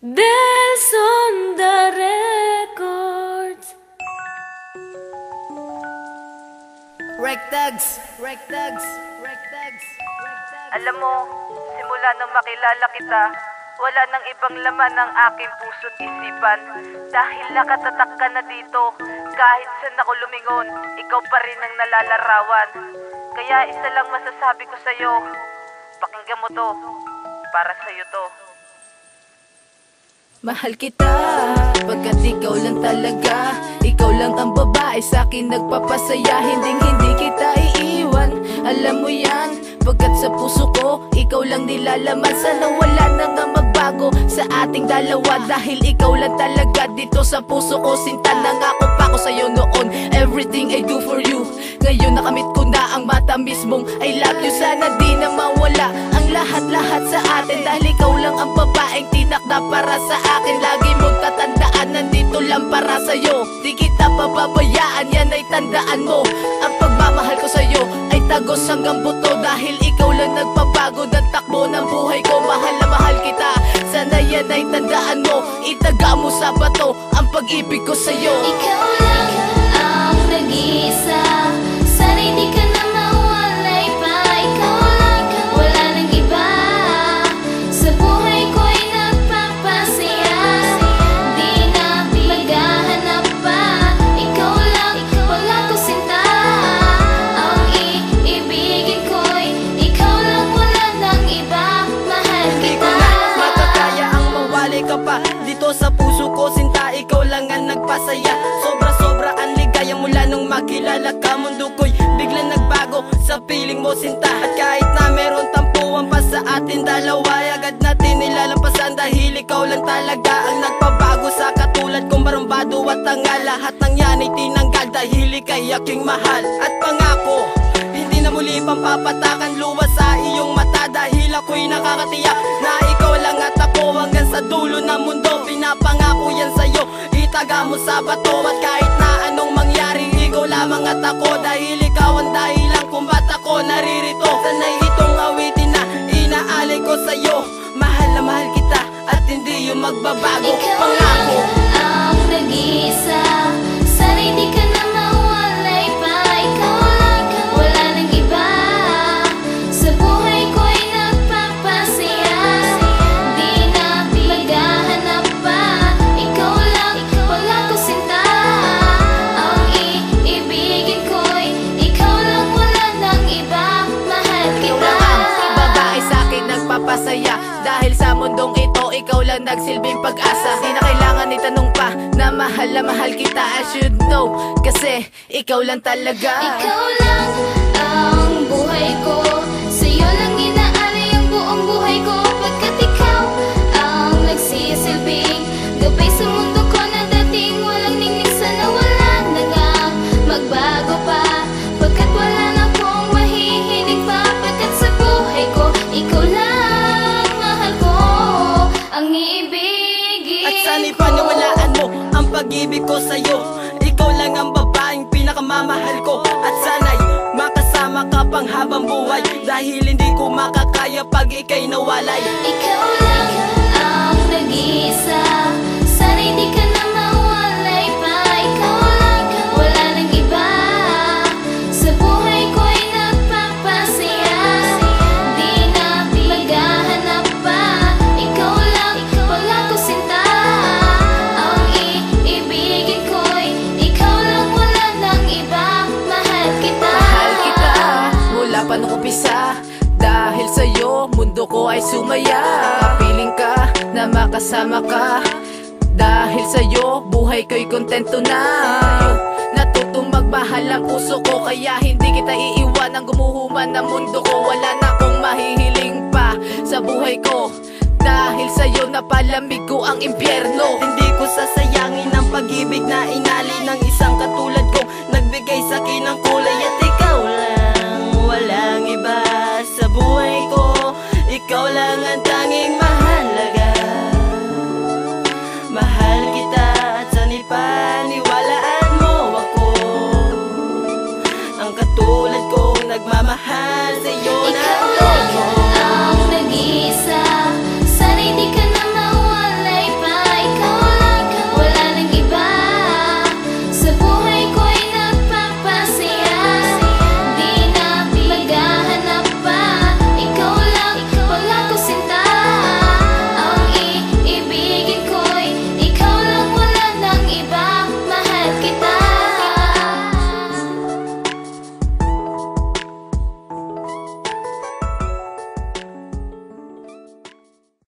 Del Sonda Records. Rectags. Alam mo, simula nang makilala kita, wala nang ibang laman ng aking puso't isipan. Dahil nakatatak ka na dito, kahit saan ako lumingon, ikaw pa rin ang nalalarawan. Kaya isa lang masasabi ko sa'yo, pakinggan mo to, para sa'yo to. Mahal kita, pagkat ikaw lang talaga. Ikaw lang ang babae sa'kin nagpapasaya. Hindi kita iiwan, alam mo yan. Pagkat sa puso ko, ikaw lang nilalaman. Sana wala na nga magbago sa ating dalawa. Dahil ikaw lang talaga dito sa puso ko. Sinta, nangako pa ko sa'yo noon, everything I do for you. Ngayon nakamit ko na ang matamis mong I love you. Sana di na mawala ang lahat-lahat sa atin. Dahil ikaw lang ang babaeng tinakda para sa akin. Lagi mong tatandaan, nandito lang para sa'yo. Di kita pababayaan, yan ay tandaan mo. Ang pagmamahal ko sa'yo ay tagos hanggang buto. Dahil ikaw lang nagpabago ng takbo ng buhay ko. Mahal na mahal kita, sana yan ay tandaan mo. Itaga mo sa bato ang pag-ibig ko sa'yo. Ikaw lang ang nag-iisa, sana hindi ka na mawalay pa. Ikaw lang, wala nang iba, sa buhay ko'y nagpapasaya. Di na maghahanap pa. Ikaw lang, wala ko sinta, ang iibigin ko'y ikaw lang, wala nang iba. Mahal Hindi ko kita. na matataya ang mawali ka pa dito sa puso ko, sinta. Ikaw lang ang nagpasaya. Sobra-sobra ang ligaya mula nung makilala ka. Mundo ko'y biglang nagbago sa piling mo, sinta. At kahit na meron tampuan pa sa atin dalawa, agad natin nilalampasan. Dahil ikaw lang talaga ang nagpabago sa katulad kong barumbado at tanga. Lahat ng yan ay tinanggal dahil ika'y aking mahal. At pangako, hindi na muli pang papatakan luwas sa iyong mata. Dahil ako'y nakakatiyak na ikaw lang at ako hanggang sa dulo ng mundo. Pinapangako yan sa'yo, itaga mo sa bato. At kahit na anong mangyari, ikaw lamang at ako. Dahil ikaw ang dahilan kung ba't ako naririto. Sana'y itong awitin na inaalay ko sa'yo. Mahal na mahal kita at hindi yung magbabago. Ikaw Pangako. lang ang nag-iisa, sana hindi ka na mawalay pa. Ikaw lang, wala nang iba, sa buhay ko'y nagpapasaya. Di na maghahanap pa. Ikaw lang, wala ko sinta, ang iibigin ko'y ikaw lang, wala nang iba. Mahal kita. Babae sa'kin nagpapasaya. Dahil sa mundong ito, ikaw lang nagsilbing pag-asa. Di na kailangan itanong pa na mahal kita. I should know, kasi ikaw lang talaga. Ikaw lang ang buhay ko, sa'yo lang inaalay ang buong buhay ko. Pagkat ikaw ang nagsisilbing gabay sa mundo ko na dating walang ningning. Sana wala na ngang magbago pa. Pagkat wala na akong mahihiling pa. Pagkat sa buhay ko, ikaw lang mahal ko, ang iibigin At sana'y paniwalaan mo ang pag-ibig ko sa'yo. Ikaw lang ang babaeng pinakamamahal ko. At sana'y makasama ka pang habang buhay. Dahil hindi ko makakaya pag ika'y nawalay. Ikaw lang ang nag-iisa, sana hindi ka na mawalay pa. Ikaw lang, wala nang iba, sa buhay ko'y nagpapasaya. Di na maghahanap pa. Ikaw lang, wala ko sinta, ang iibigin ko'y ikaw lang, wala nang iba. Mahal kita. Mahal kita mula pa nung umpisa. Dahil sa'yo, mundo ko ay sumaya. Kapiling ka na makasama ka. Dahil sa'yo, buhay ko'y kontento na. Natutong magmahal ang puso ko, kaya hindi kita iiwan ang gumuhuman ng mundo ko. Wala na akong mahihiling pa sa buhay ko. Dahil sa'yo napalamig ko ang impyerno. Hindi ko sasayangin ang pag-ibig na inali ng isang katulad ko. Nagbigay sa'kin ng kulay at ikaw lang, walang iba sa buhay ko. Ikaw lang ang tanging mahalaga. Mahal kita at sana'y paniwalaan mo ako. Ang katulad kong nagmamahal sa'yo na